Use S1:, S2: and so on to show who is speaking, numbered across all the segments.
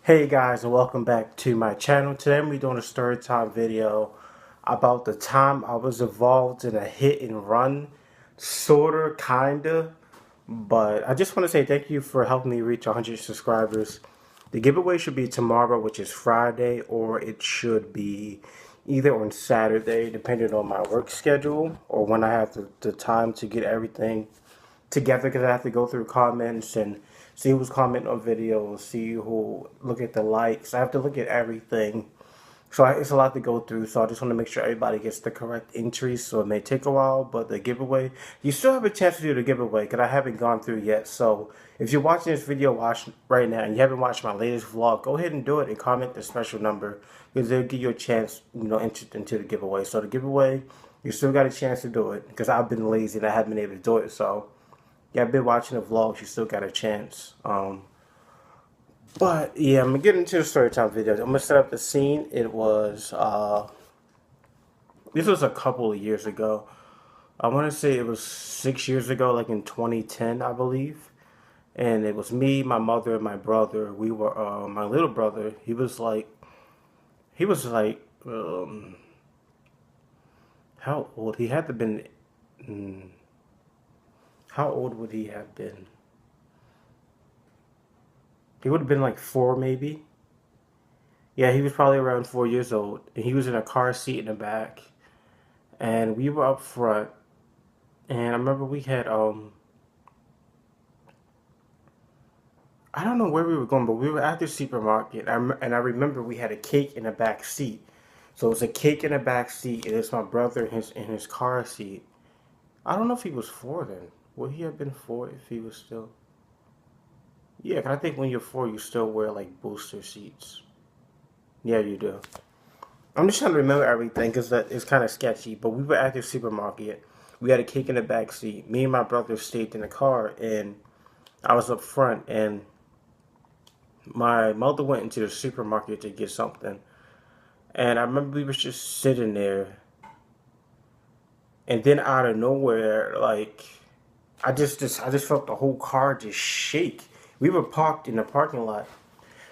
S1: Hey guys, and welcome back to my channel. Today I'm doing a story time video about the time I was involved in a hit and run, sorta, kinda. But I just want to say thank you for helping me reach 100 subscribers. The giveaway should be tomorrow, which is Friday, or it should be either on Saturday, depending on my work schedule, or when I have the time to get everything together, because I have to go through comments and see who's commenting on videos, see who look at the likes. I have to look at everything. So it's a lot to go through. So I just want to make sure everybody gets the correct entries. So it may take a while, but the giveaway, you still have a chance to do the giveaway because I haven't gone through yet. So if you're watching this video right now and you haven't watched my latest vlog, go ahead and do it and comment the special number because they'll give you a chance, entered into the giveaway. So the giveaway, you still got a chance to do it because I've been lazy and I haven't been able to do it. So yeah, I've been watching the vlogs. You still got a chance. But yeah, I'm gonna get into the story time video. I'm gonna set up the scene. This was a couple of years ago. I want to say it was 6 years ago, like in 2010, I believe. And it was me, my mother, and my brother. We were my little brother. He was like how old? He had to been. mm, How old would he have been? He would have been like four, maybe. Yeah, he was probably around 4 years old, and he was in a car seat in the back, and we were up front. And I remember we had I don't know where we were going, but we were at the supermarket. And I remember we had a cake in the back seat. So it was a cake in the back seat, and it's my brother in his car seat. I don't know if he was four then. Would he have been four if he was still? Yeah, 'cause I think when you're four, you still wear like booster seats. Yeah, you do. I'm just trying to remember everything because that is kind of sketchy. But we were at the supermarket. We had a cake in the back seat. Me and my brother stayed in the car, and I was up front. And my mother went into the supermarket to get something. And I remember we was just sitting there, and then out of nowhere, like I just felt the whole car just shake. We were parked in the parking lot,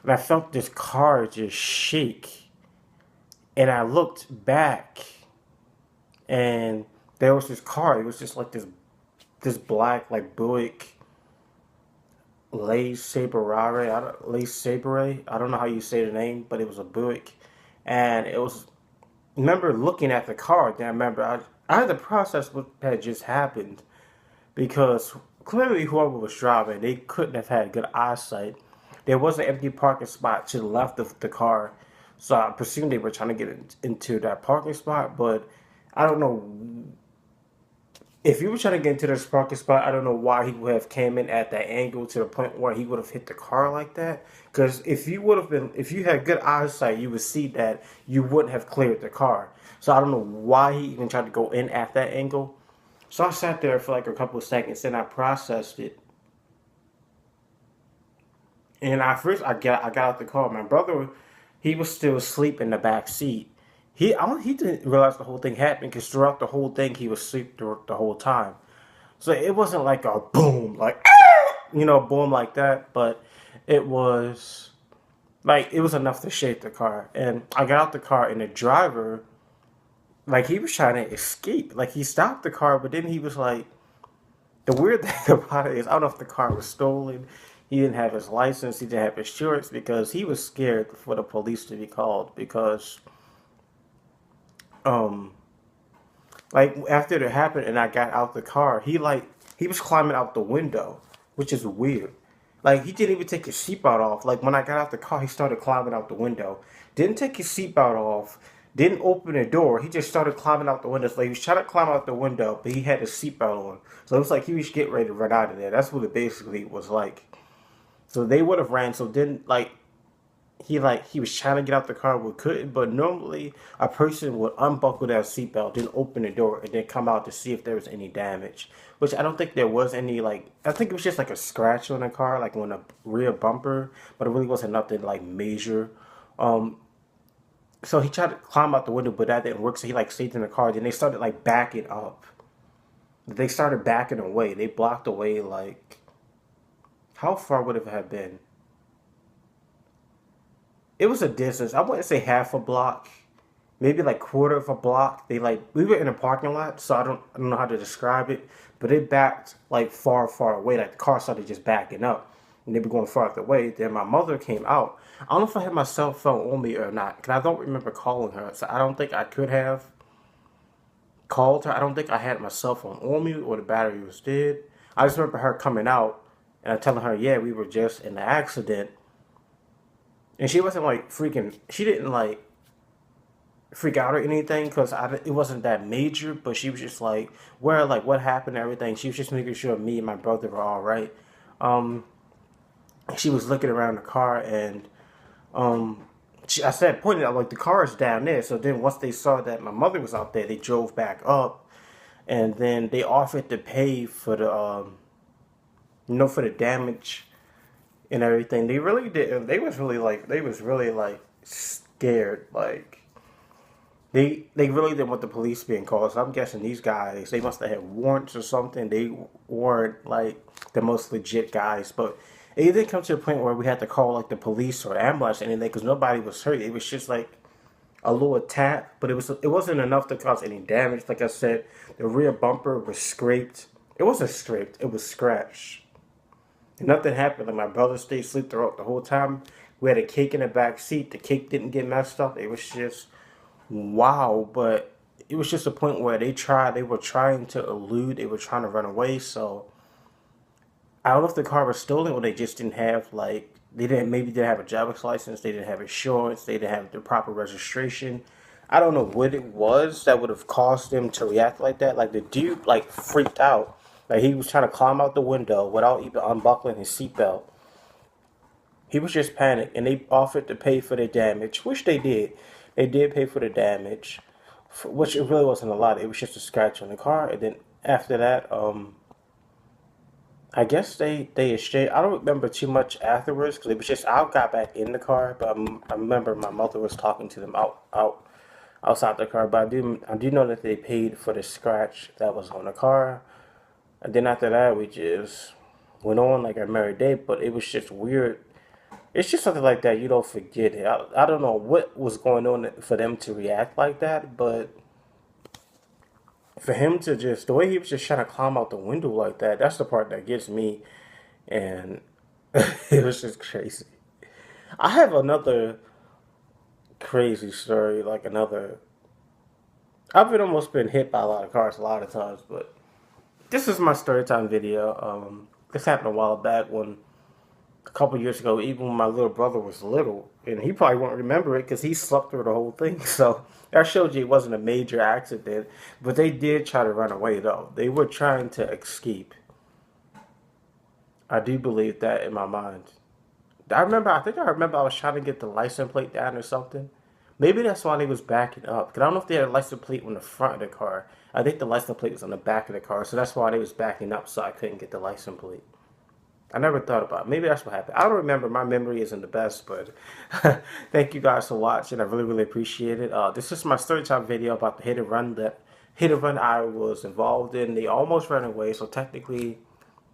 S1: and I felt this car just shake. And I looked back, and there was this car. It was just like this black like Buick Lace Sabre. I don't know how you say the name, but it was a Buick, and it was. Remember looking at the car. Then I remember I had to process what had just happened because clearly whoever was driving, they couldn't have had good eyesight. There was an empty parking spot to the left of the car, so I presume they were trying to get into that parking spot. But I don't know if you were trying to get into this parking spot, I don't know why he would have came in at that angle to the point where he would have hit the car like that. Because if you had good eyesight, you would see that you wouldn't have cleared the car. So I don't know why he even tried to go in at that angle. So I sat there for like a couple of seconds and I processed it. And I got out the car. My brother, he was still asleep in the back seat. He didn't realize the whole thing happened because throughout the whole thing he was asleep throughout the whole time. So it wasn't like a boom, like boom like that, but it was it was enough to shake the car. And I got out the car, and the driver, like he was trying to escape. Like he stopped the car, but then he was like, the weird thing about it is I don't know if the car was stolen. He didn't have his license. He didn't have insurance because he was scared for the police to be called because um like after it happened and I got out the car, he was climbing out the window, which is weird. Like he didn't even take his seatbelt off. Like when I got out the car, he started climbing out the window. Didn't take his seatbelt off. Didn't open the door. He just started climbing out the window. So he was trying to climb out the window, but he had his seatbelt on. So it was like he was getting ready to run out of there. That's what it basically was like. So they would have ran. So then he was trying to get out the car but couldn't. But normally a person would unbuckle their seatbelt, then open the door, and then come out to see if there was any damage. Which I don't think there was any. Like I think it was just like a scratch on the car, like on the rear bumper, but it really wasn't nothing like major. Um, so he tried to climb out the window, but that didn't work. So he like stayed in the car. Then they started like backing up. They started backing away. They blocked away like how far would it have been? it was a distance. I wouldn't say half a block, maybe like quarter of a block. We were in a parking lot, so I don't know how to describe it, but it backed like far away. Like the car started just backing up, and they were going farther away. Then my mother came out. I don't know if I had my cell phone on me or not, because I don't remember calling her. So I don't think I could have called her. I don't think I had my cell phone on me or the battery was dead. I just remember her coming out and I telling her, yeah, we were just in an accident. And she wasn't like freaking, she didn't like freak out or anything because it wasn't that major, but she was just like, where, like, what happened and everything. She was just making sure me and my brother were all right. Um, she was looking around the car and I said, pointed out, like, the car is down there. So then once they saw that my mother was out there, they drove back up and then they offered to pay for the, for the damage and everything. They really didn't. They was really like scared. Like, they really didn't want the police being called. So I'm guessing these guys, they must have had warrants or something. They weren't like the most legit guys. But it didn't come to a point where we had to call like the police or ambulance or anything because nobody was hurt. It was just like a little tap, but it wasn't enough to cause any damage. Like I said, the rear bumper was scraped. It wasn't scraped. It was scratched. And nothing happened. Like my brother stayed asleep throughout the whole time. We had a cake in the back seat. The cake didn't get messed up. It was just wow. But it was just a point where they were trying to elude. They were trying to run away. So I don't know if the car was stolen or they just didn't have maybe didn't have a driver's license. They didn't have insurance. They didn't have the proper registration. I don't know what it was that would have caused them to react like that. Like the dude like freaked out. Like he was trying to climb out the window without even unbuckling his seatbelt. He was just panicked, and they offered to pay for the damage, which they did. They did pay for the damage, which it really wasn't a lot. It was just a scratch on the car, and then after that, I guess they exchanged. I don't remember too much afterwards because it was just I got back in the car, but I remember my mother was talking to them outside the car. But I do know that they paid for the scratch that was on the car. And then after that, we just went on like our merry day. But it was just weird. It's just something like that. You don't forget it. I don't know what was going on for them to react like that. But for him to the way he was just trying to climb out the window like that, that's the part that gets me. And it was just crazy. I have another crazy story. I've almost been hit by a lot of cars a lot of times. But this is my story time video. This happened a while back when a couple years ago, even when my little brother was little, and he probably won't remember it because he slept through the whole thing. So that showed you it wasn't a major accident, but they did try to run away though. They were trying to escape. I do believe that in my mind. I think I remember I was trying to get the license plate down or something. Maybe that's why they was backing up. Because I don't know if they had a license plate on the front of the car. I think the license plate was on the back of the car. So that's why they was backing up so I couldn't get the license plate. I never thought about it. Maybe that's what happened. I don't remember. My memory isn't the best, but thank you guys for watching. I really appreciate it. This is my story time video about the hit and run I was involved in. They almost ran away, so technically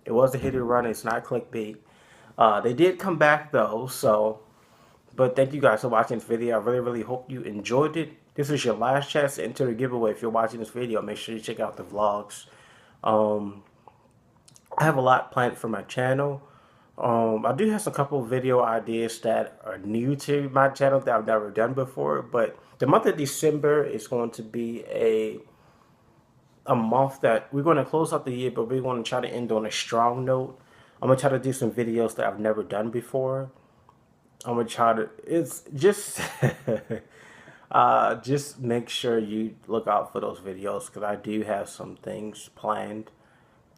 S1: it was a hit and run. It's not clickbait. They did come back though, so. But thank you guys for watching this video. I really hope you enjoyed it. This is your last chance to enter the giveaway. If you're watching this video, make sure you check out the vlogs. I have a lot planned for my channel. I do have a couple of video ideas that are new to my channel that I've never done before. But the month of December is going to be a month that we're going to close out the year, but we're going to try to end on a strong note. I'm going to try to do some videos that I've never done before. I'm going to try to, it's just, just make sure you look out for those videos because I do have some things planned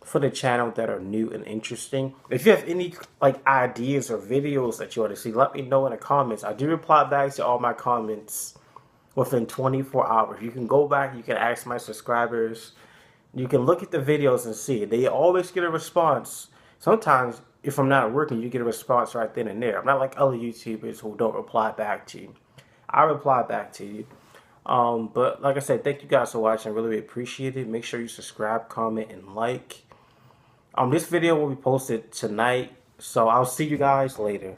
S1: for the channel that are new and interesting. If you have any like ideas or videos that you want to see, let me know in the comments. I do reply back to all my comments within 24 hours. You can go back, you can ask my subscribers, you can look at the videos and see. They always get a response. Sometimes if I'm not working, you get a response right then and there. I'm not like other YouTubers who don't reply back to you. I reply back to you. But like I said, thank you guys for watching. I really appreciate it. Make sure you subscribe, comment, and like. This video will be posted tonight, so I'll see you guys later.